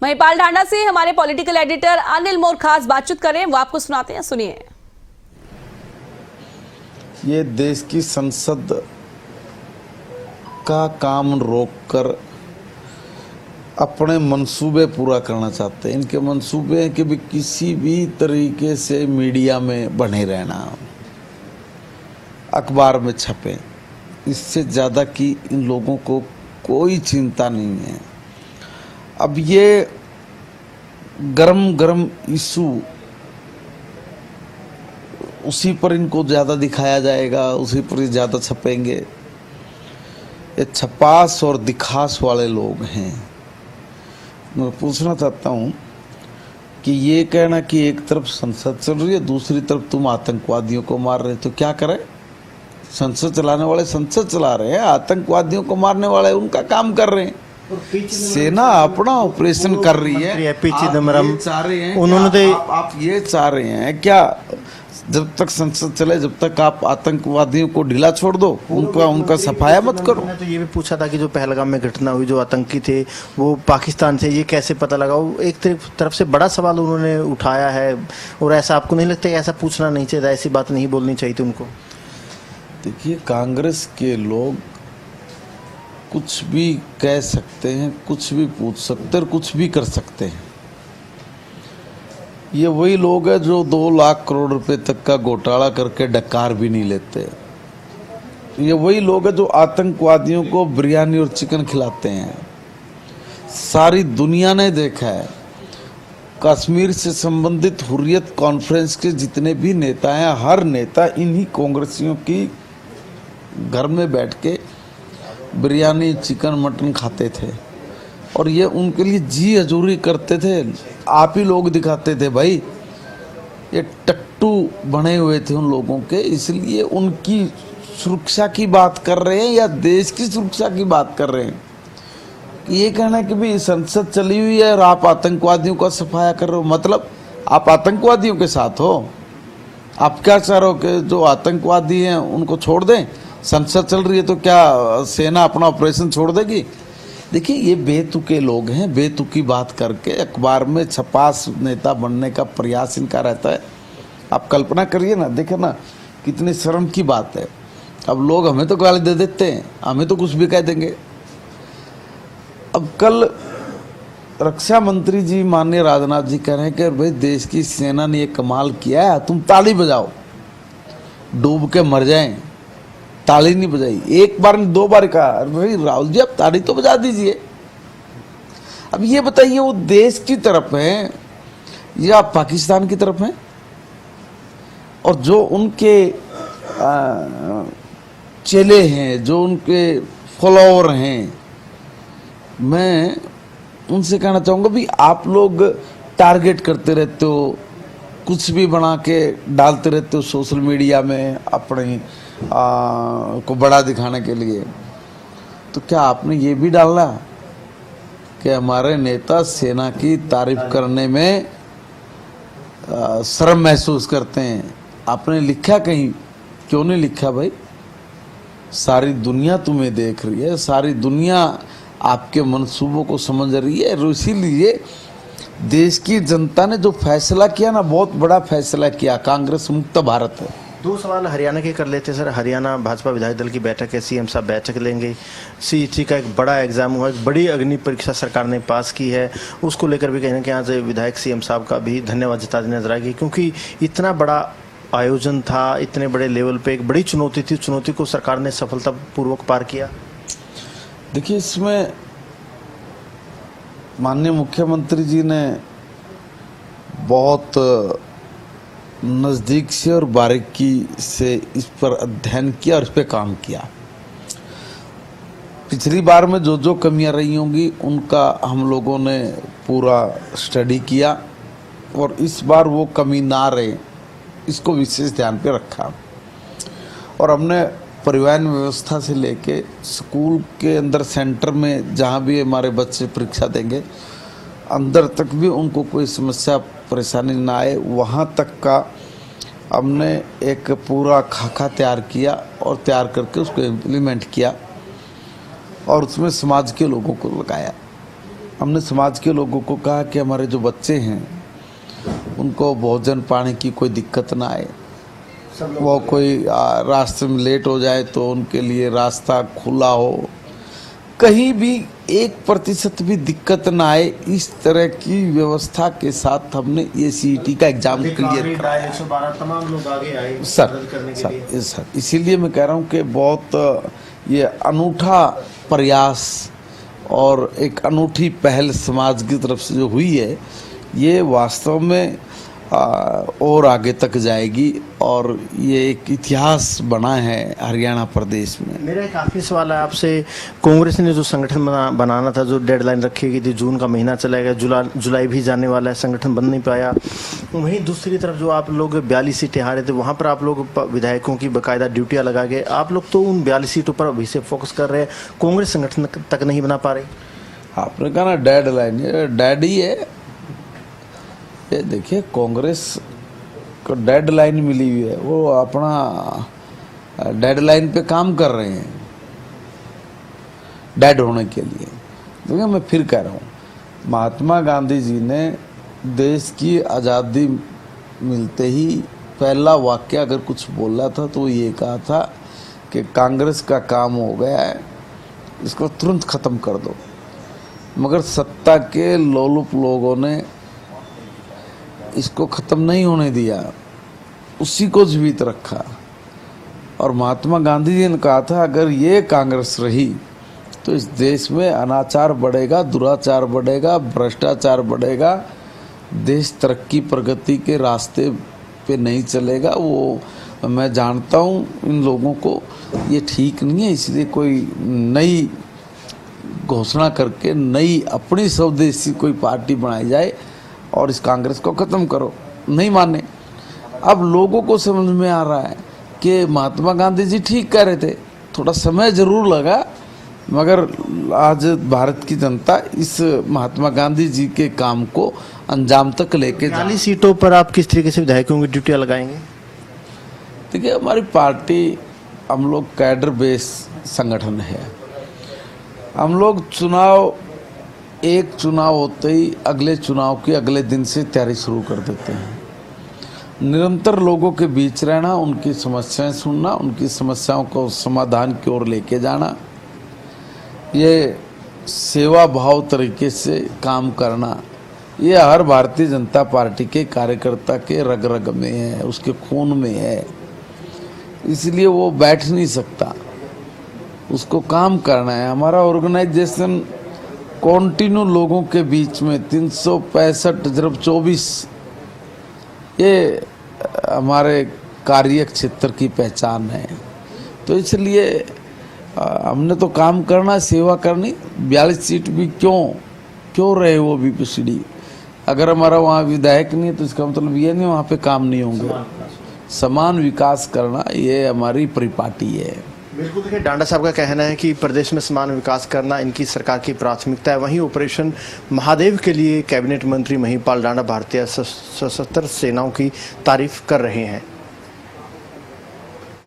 महिपाल ढांडा से हमारे political editor Anil मोर खास बातचीत करें, वो आपको सुनाते हैं, सुनिए। ये देश की संसद का काम रोककर अपने मंसूबे पूरा करना चाहते हैं। इनके मंसूबे हैं कि भी किसी भी तरीके से मीडिया में बने रहना, अखबार में छपे। इससे ज़्यादा की इन लोगों को कोई चिंता नहीं है। अब ये गरम गरम इशू उसी पर इनको ज़्यादा दिखाया जाएगा, उसी पर ज़्यादा छपेंगे। ये छपास और दिखास वाले लोग हैं। मैं पूछना चाहता हूँ कि ये कहना कि एक तरफ संसद चल रही है, दूसरी तरफ तुम आतंकवादियों को मार रहे, तो क्या करें? संसद चलाने वाले संसद चला रहे हैं, आतंकवादियों को मारने वाले उनका काम कर रहे हैं। सेना अपना ऑपरेशन कर रही है। आप ये चाह रहे हैं, उन्होंने आप ये चाह रहे हैं क्या जब तक संसद चले जब तक आप आतंकवादियों को ढीला छोड़ दो, उनका सफाया मत करो? मैंने तो ये भी पूछा था कि जो पहलगाम में घटना हुई, जो आतंकी थे वो पाकिस्तान से, ये कैसे पता लगा? वो एक तरफ से बड़ा सवाल उन्होंने उठाया है। और ऐसा आपको नहीं लगता कि ऐसा पूछना नहीं चाहिए, ऐसी बात नहीं बोलनी चाहिए थी उनको? देखिए, कांग्रेस के लोग कुछ भी कह सकते हैं, कुछ भी पूछ सकते हैं और कुछ भी कर सकते हैं। ये वही लोग हैं जो 2 लाख करोड़ रुपए तक का घोटाला करके डकार भी नहीं लेते। ये वही लोग हैं जो आतंकवादियों को बिरयानी और चिकन खिलाते हैं। सारी दुनिया ने देखा है, कश्मीर से संबंधित हुर्रियत कॉन्फ्रेंस के जितने भी नेता हैं, हर नेता इन्हीं कांग्रेसियों की घर में बैठ के बिरयानी चिकन मटन खाते थे और ये उनके लिए जी हजूरी करते थे। आप ही लोग दिखाते थे भाई, ये टट्टू बने हुए थे उन लोगों के, इसलिए उनकी सुरक्षा की बात कर रहे हैं या देश की सुरक्षा की बात कर रहे हैं? ये कहना कि भाई संसद चली हुई है और आप आतंकवादियों का सफाया कर रहे हो, मतलब आप आतंकवादियों के साथ हो? आप क्या चाह रहे हो कि जो आतंकवादी हैं उनको छोड़ दें? संसद चल रही है तो क्या सेना अपना ऑपरेशन छोड़ देगी? देखिए, ये बेतुके लोग हैं, बेतुकी बात करके अखबार में छपास नेता बनने का प्रयास इनका रहता है। आप कल्पना करिए ना, देखे ना कितनी शर्म की बात है। अब लोग हमें तो गाली दे देते हैं, हमें तो कुछ भी कह देंगे। अब कल रक्षा मंत्री जी माननीय राजनाथ जी कह रहे हैं कि भाई देश की सेना ने ये कमाल किया है, तुम ताली बजाओ, डूब के मर जाएं। ताली नहीं बजाई, एक बार नहीं 2 बार कहा। भाई राहुल जी, आप ताली तो बजा दीजिए। अब ये बताइए, वो देश की तरफ है या पाकिस्तान की तरफ है? और जो उनके चेले हैं, जो उनके फॉलोअर हैं, मैं उनसे कहना चाहूँगा भी आप लोग टारगेट करते रहते हो, कुछ भी बना के डालते रहते हो सोशल मीडिया में अपने को बड़ा दिखाने के लिए। तो क्या आपने ये भी डालना कि हमारे नेता सेना की तारीफ करने में शर्म महसूस करते हैं? आपने लिखा कहीं? क्यों नहीं लिखा भाई? सारी दुनिया तुम्हें देख रही है, सारी दुनिया आपके मंसूबों को समझ रही है। इसीलिए देश की जनता ने जो फैसला किया ना, बहुत बड़ा फैसला किया, कांग्रेस मुक्त भारत है। 2 सवाल हरियाणा के कर लेते सर। हरियाणा भाजपा विधायक दल की बैठक है, सीएम साहब बैठक लेंगे। सीईटी का एक बड़ा एग्जाम हुआ, एक बड़ी अग्नि परीक्षा सरकार ने पास की है, उसको लेकर भी कहीं ना कहीं आज विधायक सीएम साहब का भी धन्यवाद जताते नजर आएगी, क्योंकि इतना बड़ा आयोजन था, इतने बड़े लेवल पे एक बड़ी चुनौती थी, चुनौती को सरकार ने सफलतापूर्वक पार किया। देखिए, इसमें माननीय मुख्यमंत्री जी ने बहुत नज़दीक से और बारीकी से इस पर अध्ययन किया और इस पर काम किया। पिछली बार में जो जो कमियां रही होंगी उनका हम लोगों ने पूरा स्टडी किया और इस बार वो कमी ना रहे, इसको विशेष ध्यान पे रखा। और हमने परिवहन व्यवस्था से लेके स्कूल के अंदर सेंटर में जहाँ भी हमारे बच्चे परीक्षा देंगे, अंदर तक भी उनको कोई समस्या परेशानी ना आए, वहाँ तक का हमने एक पूरा खाका तैयार किया और तैयार करके उसको इम्प्लीमेंट किया और उसमें समाज के लोगों को लगाया। हमने समाज के लोगों को कहा कि हमारे जो बच्चे हैं उनको भोजन पानी की कोई दिक्कत ना आए, वो कोई रास्ते में लेट हो जाए तो उनके लिए रास्ता खुला हो, कहीं भी 1% भी दिक्कत ना आए, इस तरह की व्यवस्था के साथ हमने ये CET का एग्जाम क्लियर कराया। 112 तमाम लोग आगे आए सर मदद करने के लिए। सर इसीलिए मैं कह रहा हूँ कि बहुत ये अनूठा प्रयास और एक अनूठी पहल समाज की तरफ से जो हुई है, ये वास्तव में और आगे तक जाएगी और ये एक इतिहास बना है हरियाणा प्रदेश में। मेरा एक आखिरी सवाल है आपसे, कांग्रेस ने जो संगठन बनाना था, जो डेडलाइन रखी गई थी, जून का महीना चला गया, जुलाई भी जाने वाला है, संगठन बन नहीं पाया। वहीं दूसरी तरफ जो आप लोग 42 सीटें हारे थे, वहाँ पर आप लोग विधायकों की बाकायदा ड्यूटियाँ लगा के आप लोग तो उन 42 सीटों पर अभी से फोकस कर रहे हैं, कांग्रेस संगठन तक नहीं बना पा रही। आपने कहा ना डेडलाइन, ये डैडी है, ये देखिए कांग्रेस को डेडलाइन मिली हुई है, वो अपना डेडलाइन पे काम कर रहे हैं डेड होने के लिए। देखिए मैं फिर कह रहा हूँ, महात्मा गांधी जी ने देश की आज़ादी मिलते ही पहला वाक्य अगर कुछ बोला था तो ये कहा था कि कांग्रेस का काम हो गया है, इसको तुरंत ख़त्म कर दो। मगर सत्ता के लोलुप लोगों ने इसको ख़त्म नहीं होने दिया, उसी को जीवित रखा। और महात्मा गांधी जी ने कहा था अगर ये कांग्रेस रही तो इस देश में अनाचार बढ़ेगा, दुराचार बढ़ेगा, भ्रष्टाचार बढ़ेगा, देश तरक्की प्रगति के रास्ते पे नहीं चलेगा। वो मैं जानता हूँ इन लोगों को, ये ठीक नहीं है, इसलिए कोई नई घोषणा करके नई अपनी स्वदेशी कोई पार्टी बनाई जाए और इस कांग्रेस को ख़त्म करो। नहीं माने। अब लोगों को समझ में आ रहा है कि महात्मा गांधी जी ठीक कह रहे थे, थोड़ा समय ज़रूर लगा, मगर आज भारत की जनता इस महात्मा गांधी जी के काम को अंजाम तक लेके जा। 40 सीटों पर आप किस तरीके से विधायकों की ड्यूटियाँ लगाएंगे? देखिए हमारी पार्टी, हम लोग कैडर बेस संगठन है। हम लोग एक चुनाव होते ही अगले चुनाव की अगले दिन से तैयारी शुरू कर देते हैं। निरंतर लोगों के बीच रहना, उनकी समस्याएं सुनना, उनकी समस्याओं को समाधान की ओर लेके जाना, ये सेवा भाव तरीके से काम करना, ये हर भारतीय जनता पार्टी के कार्यकर्ता के रग रग में है, उसके खून में है। इसलिए वो बैठ नहीं सकता, उसको काम करना है। हमारा ऑर्गेनाइजेशन कॉन्टिन्यू लोगों के बीच में 365/24 ये हमारे कार्य क्षेत्र की पहचान है। तो इसलिए हमने तो काम करना, सेवा करनी। 42 सीट भी क्यों रहे वो भी पिछड़ी। अगर हमारा वहाँ विधायक नहीं है तो इसका मतलब ये नहीं वहाँ पे काम नहीं होंगे। समान विकास करना ये हमारी परिपाटी है। बिल्कुल। देखिए, डांडा साहब का कहना है कि प्रदेश में समान विकास करना इनकी सरकार की प्राथमिकता है। वहीं ऑपरेशन महादेव के लिए कैबिनेट मंत्री महिपाल डांडा भारतीय सशस्त्र सेनाओं की तारीफ कर रहे हैं।